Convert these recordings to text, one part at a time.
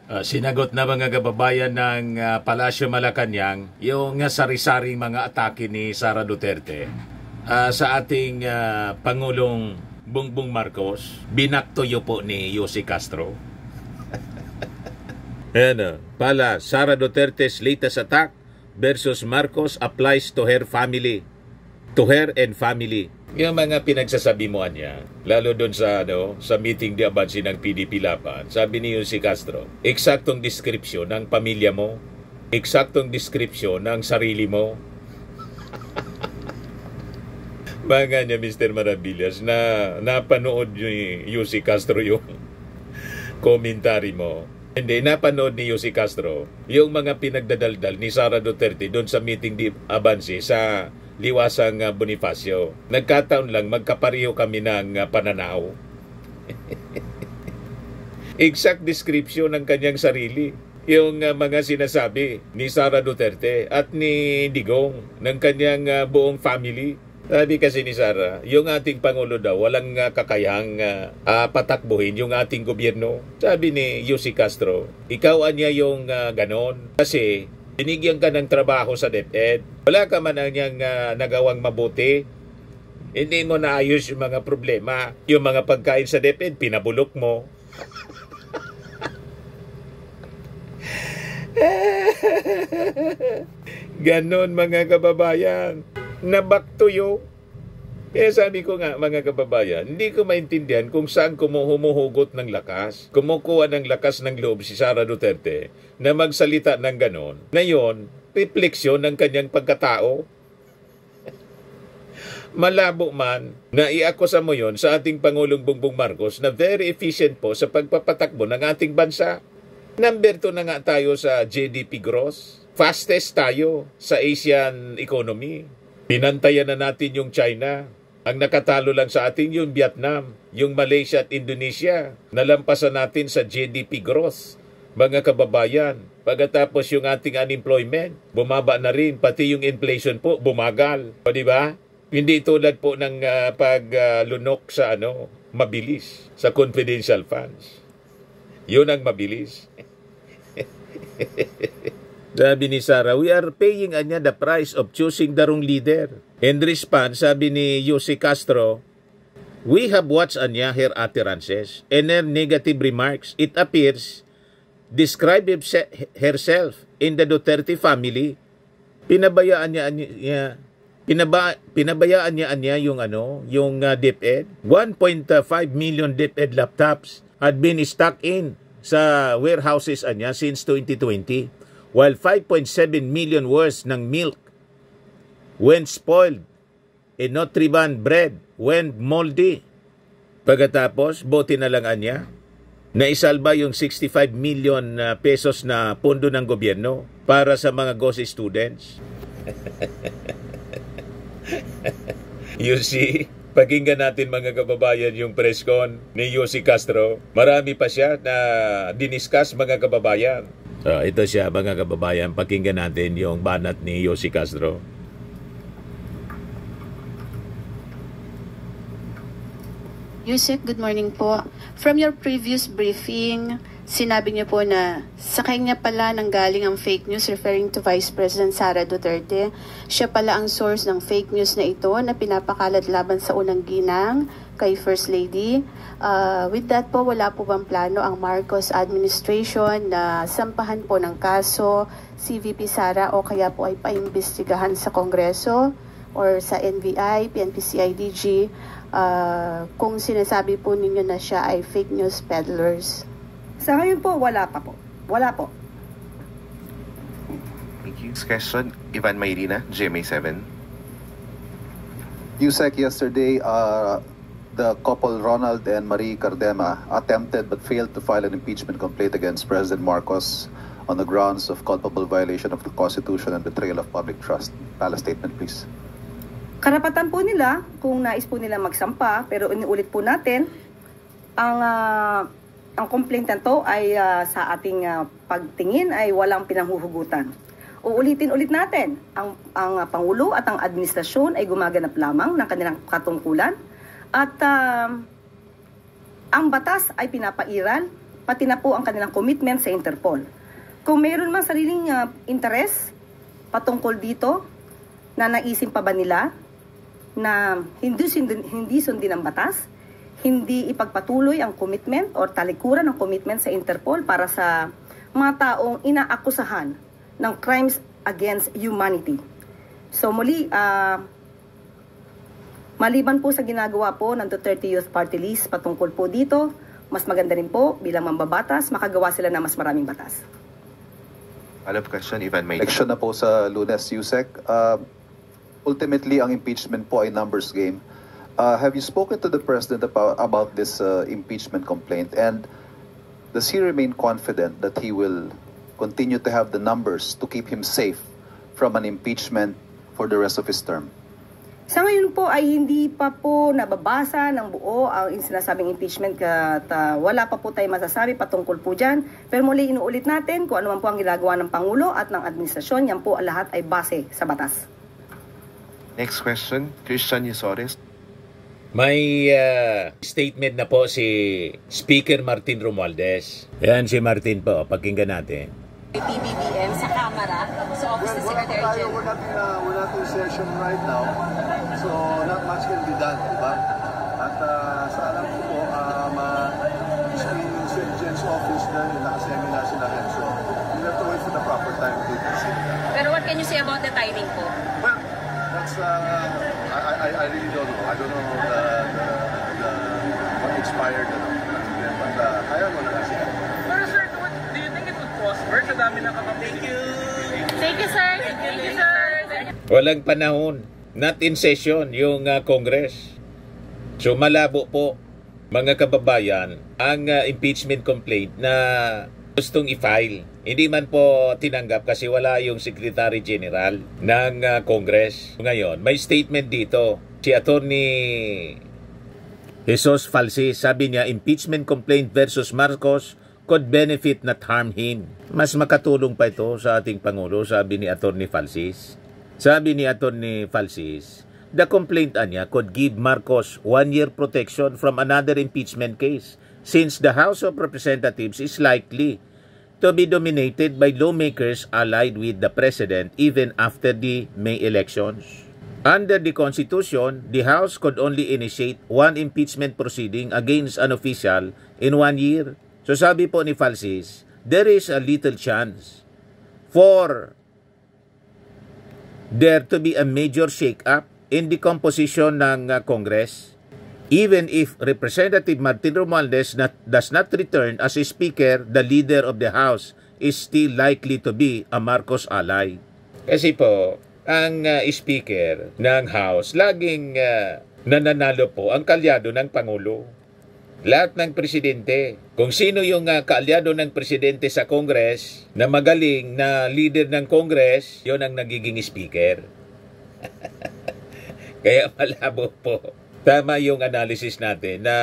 Sinagot na mga kababayan ng Palasyo Malacanang yung sari-saring mga atake ni Sara Duterte sa ating Pangulong Bongbong Marcos. Binaktoyo po ni Yussi Castro. Sara Duterte's latest attack versus Marcos applies to her family. To her and family. Yung mga pinagsasabi mo niya, lalo doon sa meeting di abansi ng PDP Laban, sabi ni Yussi Castro, eksaktong description ng pamilya mo, eksaktong description ng sarili mo. Mga niya, Mr. Maravillas, na napanood ni Yussi Castro yung commentary mo. Hindi, napanood ni Yussi Castro yung mga pinagdadaldal ni Sara Duterte doon sa meeting di abansi sa Liwasang Bonifacio. Nagkataon lang magkapareho kami ng pananaw. Exact description ng kanyang sarili. Yung mga sinasabi ni Sara Duterte at ni Digong ng kanyang buong family. Sabi kasi ni Sara, yung ating Pangulo daw walang kakayahang patakbuhin yung ating gobyerno. Sabi ni Yussi Castro, ikaw anya yung ganon. Kasi binigyan ka ng trabaho sa DepEd. Wala ka man niyang nagawang mabuti. Hindi mo naayos yung mga problema. Yung mga pagkain sa DepEd, pinabulok mo. Ganon mga kababayan. Nabaktuyo. Kaya sabi ko nga mga kababayan, hindi ko maintindihan kung saan humuhugot ng lakas, kumukuha ng lakas ng loob si Sara Duterte na magsalita ng ganon. Ngayon, refleksyon ng kanyang pagkatao. Malabo man na iakusa mo yon sa ating Pangulong Bongbong Marcos na very efficient po sa pagpapatakbo ng ating bansa. Number 2 na nga tayo sa GDP gross. Fastest tayo sa Asian economy. Pinantayan na natin yung China. Ang nakatalo lang sa atin yung Vietnam, yung Malaysia at Indonesia. Nalampasan natin sa GDP gross. Mga kababayan, pagkatapos yung ating unemployment, bumaba na rin. Pati yung inflation po, bumagal. O diba? Hindi tulad po ng paglunok sa mabilis, sa confidential funds. Yun ang mabilis. Sabi ni Sara, we are paying the price of choosing the wrong leader. In response, sabi ni Yussi Castro, we have watched her utterances and her negative remarks. It appears, describe herself in the Duterte family. Pinabayaan niya yung DepEd. 1.5 million DepEd laptops had been stuck in sa warehouses since 2020. While 5.7 million worth ng milk went spoiled and Nutriban bread went moldy. Pagkatapos, bote na lang naisalba yung 65 million pesos na pondo ng gobyerno para sa mga GOSI students. You see, pakinggan natin mga kababayan yung press con ni Yussi Castro. Marami pa siya na diniscuss mga kababayan. Ito siya mga kababayan, pakinggan natin yung banat ni Yussi Castro. Yusek, good morning po. From your previous briefing, sinabi niyo po na sa kanya pala nanggaling ang fake news referring to Vice President Sara Duterte. Siya pala ang source ng fake news na ito na pinapakalat laban sa unang ginang kay First Lady. With that po, wala po bang plano ang Marcos administration na sampahan po ng kaso si VP Sara o kaya po ay paimbestigahan sa Kongreso or sa NBI, PNP, CIDG kung sinasabi po ninyo na siya ay fake news peddlers? Sa ngayon po, wala pa po. Wala po. Thank you. Next question, Ivan Mayrina, GMA7. Yusek, yesterday, the couple Ronald and Marie Cardema attempted but failed to file an impeachment complaint against President Marcos on the grounds of culpable violation of the Constitution and betrayal of public trust. Pala statement, please. Karapatan po nila kung nais po nila magsampa, pero iniulit po natin, ang complaint na to ay sa ating pagtingin ay walang pinanghuhugutan. Uulitin ulit natin, ang Pangulo at ang administrasyon ay gumaganap lamang ng kanilang katungkulan at ang batas ay pinapairal pati na po ang kanilang commitment sa Interpol. Kung mayroon mang sariling interes patungkol dito, na naisip pa ba nila na hindi sundin ang batas, hindi ipagpatuloy ang commitment o talikuran ng commitment sa Interpol para sa mga taong inaakusahan ng crimes against humanity. So muli, maliban po sa ginagawa po ng Duterte Youth Party List patungkol po dito, mas maganda rin po bilang mambabatas, makagawa sila ng mas maraming batas. Follow-up question, Ivan Maylina. Election na po sa Lunes, Yusek. Ultimately, ang impeachment po ay numbers game. Have you spoken to the President about this impeachment complaint? And does he remain confident that he will continue to have the numbers to keep him safe from an impeachment for the rest of his term? Sa ngayon po ay hindi pa po nababasa ng buo ang sinasabing impeachment at wala pa po tayo masasabi patungkol po dyan. Pero muli inuulit natin kung ano man po ang ginagawa ng Pangulo at ng administrasyon, yan po lahat ay base sa batas. Next question, Christian Yusores. May statement na po si Speaker Martin Romualdez. Yan si Martin po, pakinggan natin. PBBM sa Kamara, sa Office ng Secretary General. We're not in session right now, so not much can be done, diba? At sa alam ko po, si Jen's office dahil nakaseminar sila rin, so we have to wait for the proper time to proceed. Pero what can you say about the timing po? Well, that's, I really don't know. I don't know what expired, but kaya mo na kasi. Pero sir, do you think it would prosper sa dami ng kapatid? Thank you! Thank you, sir! Thank you, sir! Walang panahon. Not in session yung Congress. So malabo po, mga kababayan, ang impeachment complaint na gustong i-file. Hindi man po tinanggap kasi wala yung Secretary General ng Congress. Ngayon, may statement dito. Si Attorney Jesus Falsis, sabi niya, impeachment complaint versus Marcos could benefit not harm him. Mas makatulong pa ito sa ating Pangulo, sabi ni Attorney Falsis. Sabi ni Attorney Falsis, the complaint niya could give Marcos 1-year protection from another impeachment case since the House of Representatives is likely to be dominated by lawmakers allied with the President even after the May elections. Under the Constitution, the House could only initiate one impeachment proceeding against an official in 1 year. So sabi po ni Falsis, there is a little chance for there to be a major shake-up in the composition ng Congress, even if Representative Martin Romualdez does not return as a Speaker, the leader of the House is still likely to be a Marcos ally. Kasi po, ang Speaker ng House, laging nananalo po ang kalyado ng Pangulo. Lahat ng presidente. Kung sino yung kaalyado ng presidente sa Congress, na magaling na leader ng Congress, yon ang nagiging Speaker. Kaya malabo po. Tama yung analysis natin na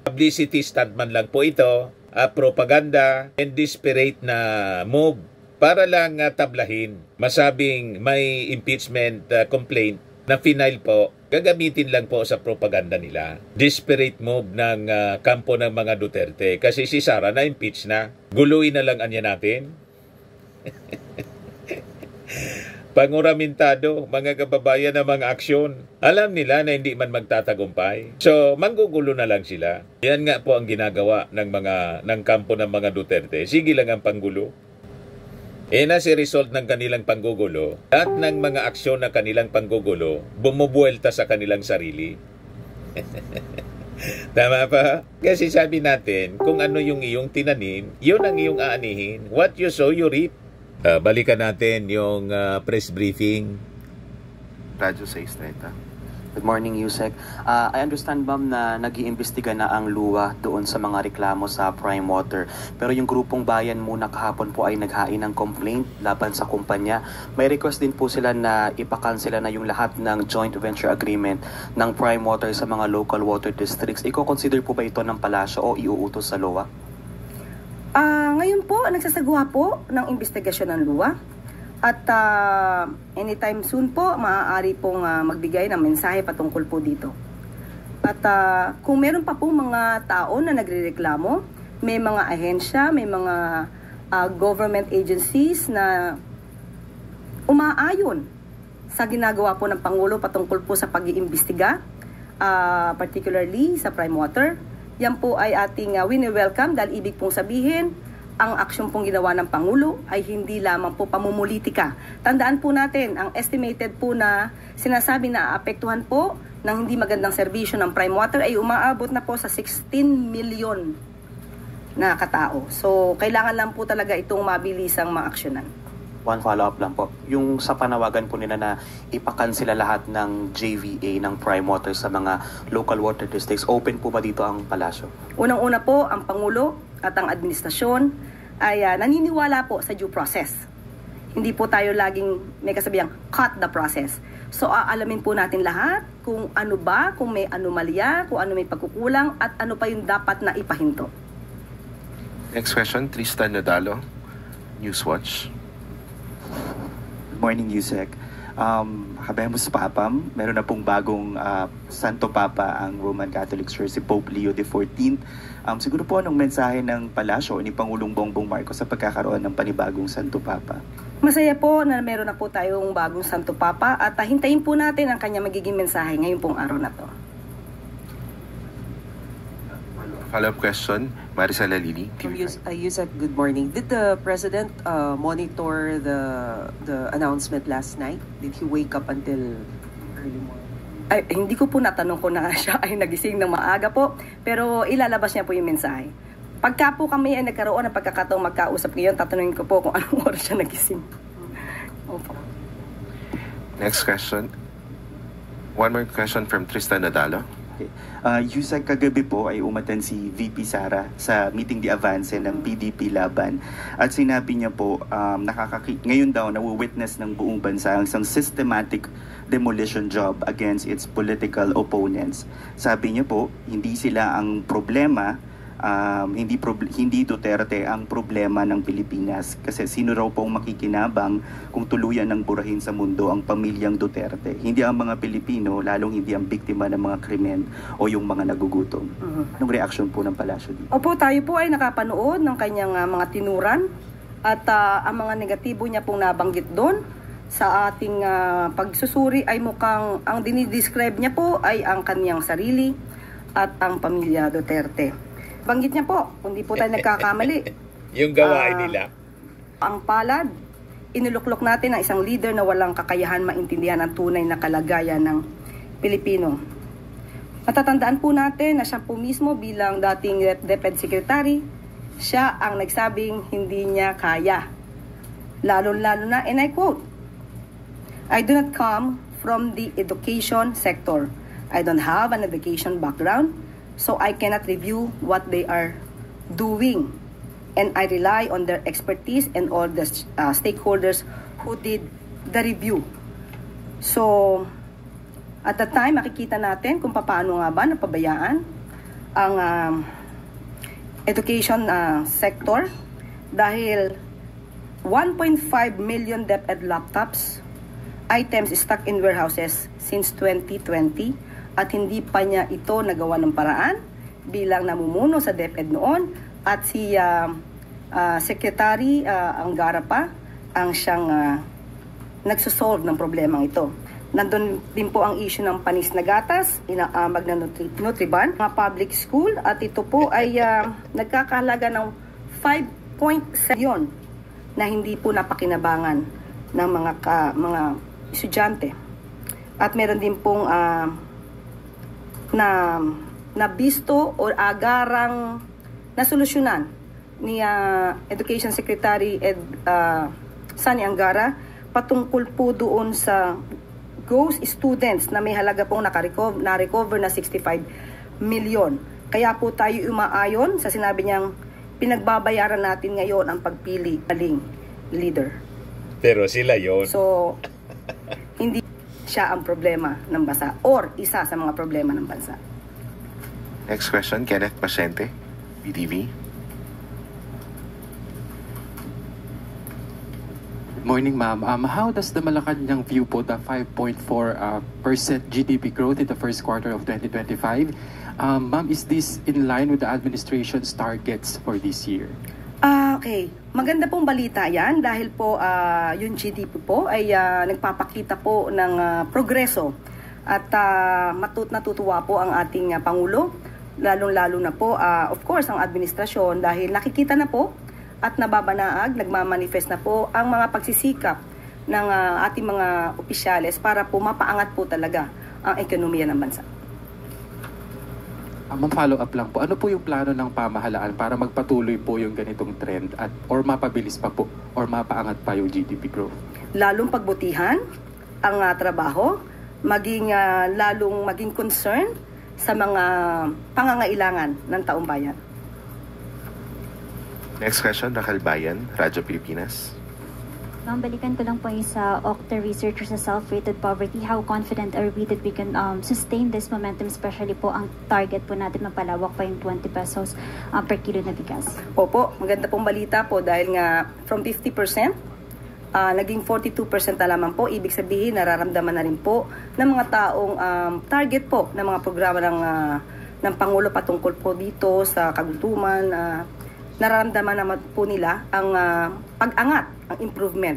publicity stunt man lang po ito, propaganda and desperate na move para lang tablahin. Masabing may impeachment complaint na final po, gagamitin lang po sa propaganda nila. Desperate move ng kampo ng mga Duterte kasi si Sara na-impeach na. Guluin na lang anya natin. Panguramentado, mga kababayan ng mga aksyon. Alam nila na hindi man magtatagumpay. So, manggugulo na lang sila. Yan nga po ang ginagawa ng kampo ng mga Duterte. Sige lang ang panggulo. Na si result ng kanilang panggugulo, at ng mga aksyon na kanilang panggugulo, bumubuelta sa kanilang sarili. Tama pa? Kasi sabi natin, kung ano yung iyong tinanim, yun ang iyong aanihin. What you sow, you reap. Balikan natin yung press briefing. Radyo 630. Good morning, Yusek. I understand, ma'am, na nag-iimbestiga na ang luwa doon sa mga reklamo sa Prime Water. Pero yung grupong bayan muna kahapon po ay naghain ng complaint laban sa kumpanya. May request din po sila na ipakansela na yung lahat ng joint venture agreement ng Prime Water sa mga local water districts. Iko-consider po ba ito ng palasyo o iuutos sa LOA? Ngayon po, nagsasagawa po ng investigasyon ng luwa. At anytime soon po, maaari pong magbigay ng mensahe patungkol po dito. At kung meron pa po mga tao na nagrereklamo may mga ahensya, may mga government agencies na umaayon sa ginagawa po ng Pangulo patungkol po sa pag-iimbestiga, particularly sa Prime Water. Yan po ay ating wini-welcome dahil ibig pong sabihin, ang aksyon pong ginawa ng Pangulo ay hindi lamang po pamumulitika. Tandaan po natin, ang estimated po na sinasabi na aapektuhan po ng hindi magandang serbisyo ng Prime Water ay umaabot na po sa 16 million na katao. So, kailangan lang po talaga itong mabilisang maaksyonan. One follow-up lang po. Yung sa panawagan po nila na ipakansela lahat ng JVA ng Prime Water sa mga local water districts, open po ba dito ang palasyo? Unang-una po, ang Pangulo at ang administrasyon ay naniniwala po sa due process. Hindi po tayo laging may kasabihang cut the process. So aalamin po natin lahat kung ano ba, kung may anomalya, kung ano may pagkukulang at ano pa yung dapat na ipahinto. Next question, Tristan Nadalo, Newswatch. Good morning, Yusek. Habemos Papam, meron na pong bagong Santo Papa ang Roman Catholic Church, si Pope Leo XIV. Siguro po anong mensahe ng palasyo ni Pangulong Bongbong Marcos sa pagkakaroon ng panibagong Santo Papa? Masaya po na meron na po tayong bagong Santo Papa at hintayin po natin ang kanya magiging mensahe ngayong pong araw na to. Follow-up question, Maricela Lili, TV5. Yusek, good morning. Did the President monitor the announcement last night? Did he wake up until early morning? Ay, hindi ko po natanong kung na siya ay nagising ng maaga po, pero ilalabas niya po yung mensahe. Pagka po kami ay nagkaroon ng pagkakataong magkausap ngayon, tatanungin ko po kung anong oras siya nagising. Opo. Next question. One more question from Tristan Nadalo. Yusek, kagabi po ay umatan si VP Sara sa meeting di avance ng PDP Laban at sinabi niya po ngayon daw nawi-witness ng buong bansa ang isang systematic demolition job against its political opponents. Sabi niya po, hindi sila ang problema, hindi Duterte ang problema ng Pilipinas kasi sino raw pong makikinabang kung tuluyan ng burahin sa mundo ang pamilyang Duterte. Hindi ang mga Pilipino, lalong hindi ang biktima ng mga krimen o yung mga nagugutom. Anong reaksyon po ng palasyo dito? Opo, tayo po ay nakapanood ng kanyang mga tinuran at ang mga negatibo niya pong nabanggit doon sa ating pagsusuri ay mukhang ang dinidescribe niya po ay ang kanyang sarili at ang pamilya Duterte. Banggit niya po, hindi po tayo nagkakamali. Yung gawain nila. Ang palad, inuluklok natin ang isang leader na walang kakayahan maintindihan ang tunay na kalagayan ng Pilipino. Matatandaan po natin na siya po mismo bilang dating DepEd Secretary, siya ang nagsabing hindi niya kaya. Lalo-lalo na, and I quote, "I do not come from the education sector. I don't have an education background. So I cannot review what they are doing. And I rely on their expertise and all the stakeholders who did the review." So, at the time, makikita natin kung paano nga ba napabayaan ang education sector dahil 1.5 million DepEd laptops items stuck in warehouses since 2020 at hindi pa niya ito nagawa ng paraan bilang namumuno sa DepEd noon at si Secretary Angara pa ang siyang nagsosolve ng problemang ito. Nandun din po ang issue ng panis na gatas, inaamag na Nutriban, mga public school at ito po ay nagkakahalaga ng 5.7 milyon na hindi po napakinabangan ng mga estudyante. At meron din pong na bisto o agarang nasolusyonan ni Education Secretary Sani Angara patungkol po doon sa ghost students na may halaga pong na-recover na 65 milyon. Kaya po tayo umaayon sa sinabi niyang pinagbabayaran natin ngayon ang pagpili aling leader. Pero sila yon. So, hindi siya ang problema ng bansa or isa sa mga problema ng bansa. Next question, Kenneth Pasyente, BTV. Good morning, ma'am. How does the Malacanang view po the 5.4% GDP growth in the first quarter of 2025? Ma'am, is this in line with the administration's targets for this year? Okay. Maganda pong balita yan dahil po yung GDP po ay nagpapakita po ng progreso at natutuwa po ang ating Pangulo, lalong-lalo na po of course ang administrasyon dahil nakikita na po at nababanaag, nagmamanifest na po ang mga pagsisikap ng ating mga opisyales para po mapaangat po talaga ang ekonomiya ng bansa. Ma'am, follow up lang po. Ano po yung plano ng pamahalaan para magpatuloy po yung ganitong trend at or mapabilis pa po or mapaangat pa yung GDP growth? Lalong pagbutihan ang trabaho, lalong maging concern sa mga pangangailangan ng taong bayan. Next question, Raquel Bayan, Radyo Pilipinas. Ma'am, balikan ko lang po yung sa Octa research sa self-rated poverty. How confident are we that we can sustain this momentum, especially po ang target po natin mapalawak pa yung 20 pesos per kilo na bigas? Opo, maganda pong balita po dahil nga from 50%, naging 42% na lamang po. Ibig sabihin, nararamdaman na rin po ng mga taong target po ng mga programa ng Pangulo patungkol po dito sa kagutuman. Nararamdaman naman po nila ang pag-angat, ang improvement.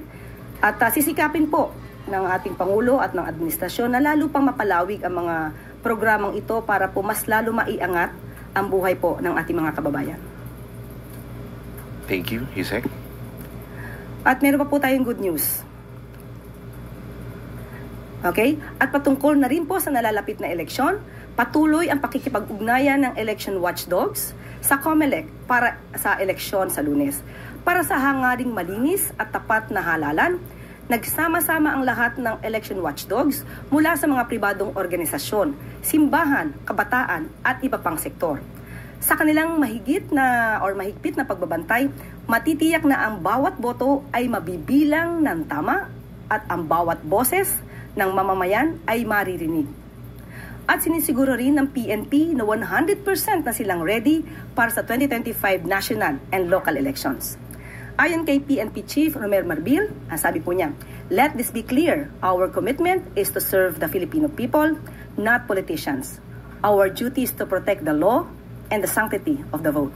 At sisikapin po ng ating Pangulo at ng administrasyon na lalo pang mapalawig ang mga programang ito para po mas lalo maiangat ang buhay po ng ating mga kababayan. Thank you, Yusek. At meron pa po tayong good news. Okay? At patungkol na rin po sa nalalapit na eleksyon, patuloy ang pakikipag-ugnayan ng election watchdogs sa COMELEC para sa eleksyon sa Lunes. Para sa hangaring malinis at tapat na halalan, nagsama-sama ang lahat ng election watchdogs mula sa mga pribadong organisasyon, simbahan, kabataan at iba pang sektor. Sa kanilang mahigpit na pagbabantay, matitiyak na ang bawat boto ay mabibilang ng tama at ang bawat boses ng mamamayan ay maririnig. At sinisiguro rin ng PNP na 100% na silang ready para sa 2025 national and local elections. Ayon kay PNP Chief Romel Marbil, sabi po niya, "Let this be clear, our commitment is to serve the Filipino people, not politicians. Our duty is to protect the law and the sanctity of the vote."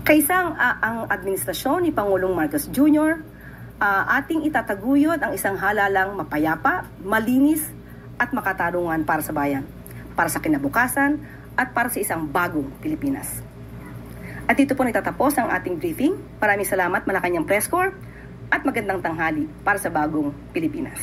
Kaisang ang administrasyon ni Pangulong Marcos Jr., ating itataguyod ang isang halalang mapayapa, malinis at makatarungan para sa bayan, para sa kinabukasan at para sa isang bagong Pilipinas. At dito po nagtatapos ang ating briefing. Maraming salamat Malacanang Press Corps at magandang tanghali para sa bagong Pilipinas.